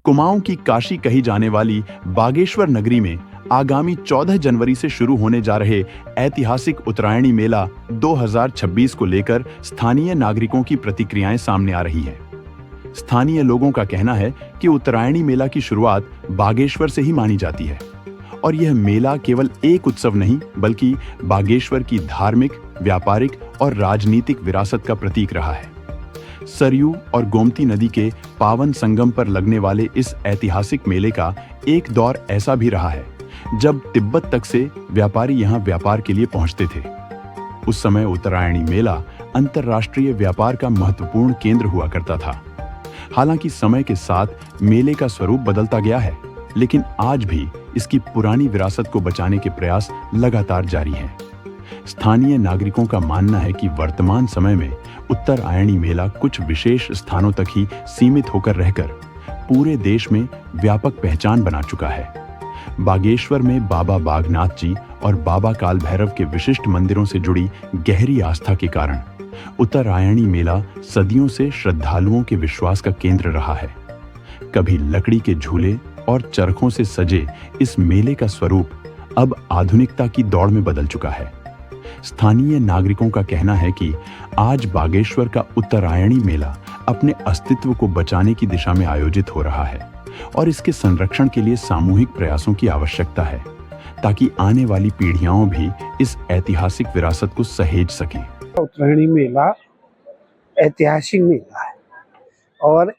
कुमाऊं की काशी कही जाने वाली बागेश्वर नगरी में आगामी 14 जनवरी से शुरू होने जा रहे ऐतिहासिक उत्तरायणी मेला 2026 को लेकर स्थानीय नागरिकों की प्रतिक्रियाएं सामने आ रही हैं। स्थानीय लोगों का कहना है कि उत्तरायणी मेला की शुरुआत बागेश्वर से ही मानी जाती है और यह मेला केवल एक उत्सव नहीं बल्कि बागेश्वर की धार्मिक, व्यापारिक और राजनीतिक विरासत का प्रतीक रहा है। सरयू और गोमती नदी के पावन संगम पर लगने वाले इस ऐतिहासिक मेले का एक दौर ऐसा भी रहा है जब तिब्बत तक से व्यापारी यहां व्यापार के लिए पहुंचते थे। उस समय उत्तरायणी मेला अंतर्राष्ट्रीय व्यापार का महत्वपूर्ण केंद्र हुआ करता था। हालांकि समय के साथ मेले का स्वरूप बदलता गया है, लेकिन आज भी इसकी पुरानी विरासत को बचाने के प्रयास लगातार जारी हैं। स्थानीय नागरिकों का मानना है कि वर्तमान समय में उत्तरायणी मेला कुछ विशेष स्थानों तक ही सीमित होकर रहकर पूरे देश में व्यापक पहचान बना चुका है। बागेश्वर में बाबा बागनाथ जी और बाबा काल भैरव के विशिष्ट मंदिरों से जुड़ी गहरी आस्था के कारण उत्तरायणी मेला सदियों से श्रद्धालुओं के विश्वास का केंद्र रहा है। कभी लकड़ी के झूले और चरखों से सजे इस मेले का स्वरूप अब आधुनिकता की दौड़ में बदल चुका है। स्थानीय नागरिकों का कहना है कि आज बागेश्वर का उत्तरायणी मेला अपने अस्तित्व को बचाने की दिशा में आयोजित हो रहा है और इसके संरक्षण के लिए सामूहिक प्रयासों की आवश्यकता है ताकि आने वाली पीढ़ियां भी इस ऐतिहासिक विरासत को सहेज सकें। उत्तरायणी मेला ऐतिहासिक मेला है और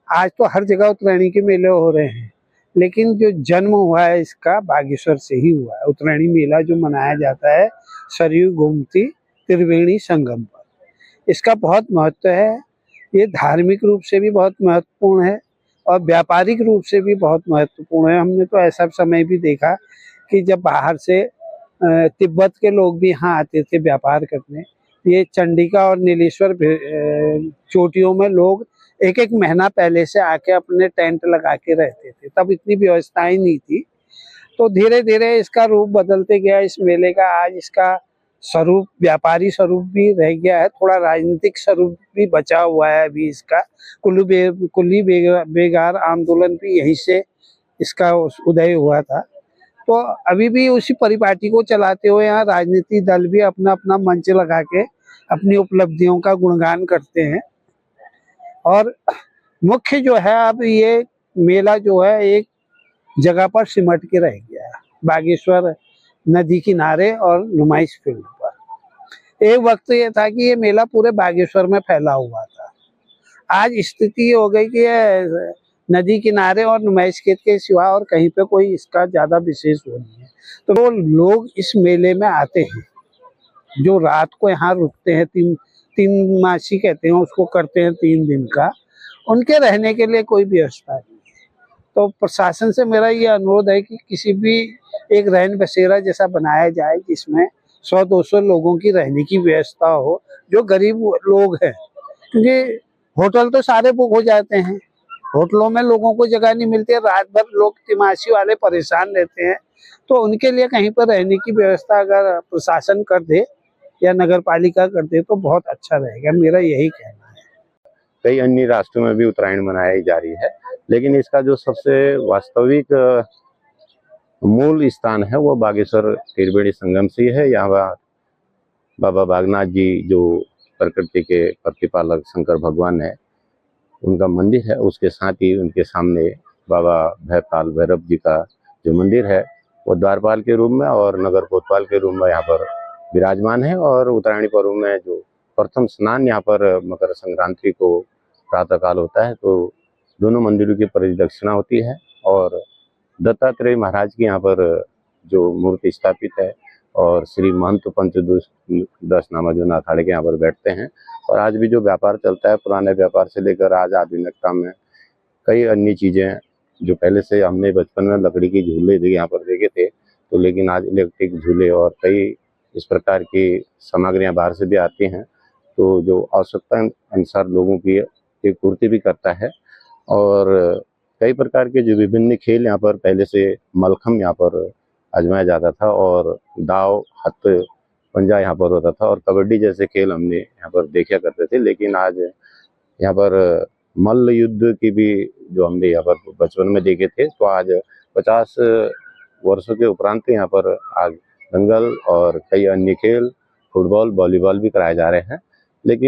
आज तो हर जगह उत्तरायणी के मेले हो रहे हैं, लेकिन जो जन्म हुआ है इसका बागेश्वर से ही हुआ है। उत्तरायणी मेला जो मनाया जाता है सरयू गोमती त्रिवेणी संगम पर, इसका बहुत महत्व है। ये धार्मिक रूप से भी बहुत महत्वपूर्ण है और व्यापारिक रूप से भी बहुत महत्वपूर्ण है। हमने तो ऐसा समय भी देखा कि जब बाहर से तिब्बत के लोग भी यहाँ आते थे व्यापार करने। ये चंडिका और नीलेश्वर चोटियों में लोग एक एक महीना पहले से आके अपने टेंट लगा के रहते थे, तब इतनी व्यवस्थाएं नहीं थी। तो धीरे धीरे इसका रूप बदलते गया इस मेले का। आज इसका स्वरूप व्यापारी स्वरूप भी रह गया है, थोड़ा राजनीतिक स्वरूप भी बचा हुआ है अभी इसका। कुली बेगार आंदोलन भी यहीं से इसका उदय हुआ था। तो अभी भी उसी परिपाटी को चलाते हुए यहाँ राजनीतिक दल भी अपना अपना मंच लगा के अपनी उपलब्धियों का गुणगान करते हैं। और मुख्य जो है अब ये मेला जो है एक जगह पर सिमट के रह गया है, बागेश्वर नदी किनारे और नुमाइश फील्ड पर। एक वक्त ये था कि ये मेला पूरे बागेश्वर में फैला हुआ था। आज स्थिति हो गई कि ये नदी किनारे और नुमाइश खेत के सिवा और कहीं पे कोई इसका ज्यादा विशेष वो नहीं है। तो वो लोग इस मेले में आते हैं जो रात को यहाँ रुकते हैं, तीन मासी कहते हैं उसको, करते हैं 3 दिन का। उनके रहने के लिए कोई व्यवस्था नहीं है। तो प्रशासन से मेरा ये अनुरोध है कि किसी भी एक रैन बसेरा जैसा बनाया जाए जिसमें 100-200 लोगों की रहने की व्यवस्था हो, जो गरीब लोग हैं। क्योंकि होटल तो सारे बुक हो जाते हैं, होटलों में लोगों को जगह नहीं मिलती है, रात भर लोग तिमाशी वाले परेशान रहते हैं। तो उनके लिए कहीं पर रहने की व्यवस्था अगर प्रशासन कर दे या नगर पालिका कर दे तो बहुत अच्छा रहेगा, मेरा यही कहना है। कई अन्य राष्ट्रों में भी उत्तरायण मनाई जा रही है, लेकिन इसका जो सबसे वास्तविक मूल स्थान है वो बागेश्वर त्रिवेणी संगम से है। यहाँ बाबा बागनाथ जी जो प्रकृति के प्रतिपालक शंकर भगवान है, उनका मंदिर है। उसके साथ ही उनके सामने बाबा भैपाल भैरव जी का जो मंदिर है वो द्वारपाल के रूप में और नगर कोतवाल के रूप में यहाँ पर विराजमान है। और उत्तरायणी पर्व में जो प्रथम स्नान यहाँ पर मकर संक्रांति को प्रातःकाल होता है, तो दोनों मंदिरों की परिदक्षिणा होती है और दत्तात्रेय महाराज की यहाँ पर जो मूर्ति स्थापित है और श्री महंत पंचदश नामा जो अखाड़े के यहाँ पर बैठते हैं। और आज भी जो व्यापार चलता है, पुराने व्यापार से लेकर आज आधुनिकता में कई अन्य चीज़ें जो पहले से हमने बचपन में लकड़ी के झूले यहाँ पर देखे थे, तो लेकिन आज इलेक्ट्रिक झूले और कई इस प्रकार की सामग्रियाँ बाहर से भी आती हैं, तो जो आवश्यकता अनुसार लोगों की एक पूर्ति भी करता है। और कई प्रकार के जो विभिन्न खेल यहाँ पर पहले से मलखम यहाँ पर आजमाया जाता था और दाव हथ पंजा यहाँ पर होता था और कबड्डी जैसे खेल हमने यहाँ पर देखा करते थे। लेकिन आज यहाँ पर मल्ल युद्ध की भी जो हमने यहाँ पर बचपन में देखे थे, तो आज 50 वर्षों के उपरांत यहाँ पर आज दंगल और कई अन्य खेल, फुटबॉल, वॉलीबॉल भी कराए जा रहे हैं। लेकिन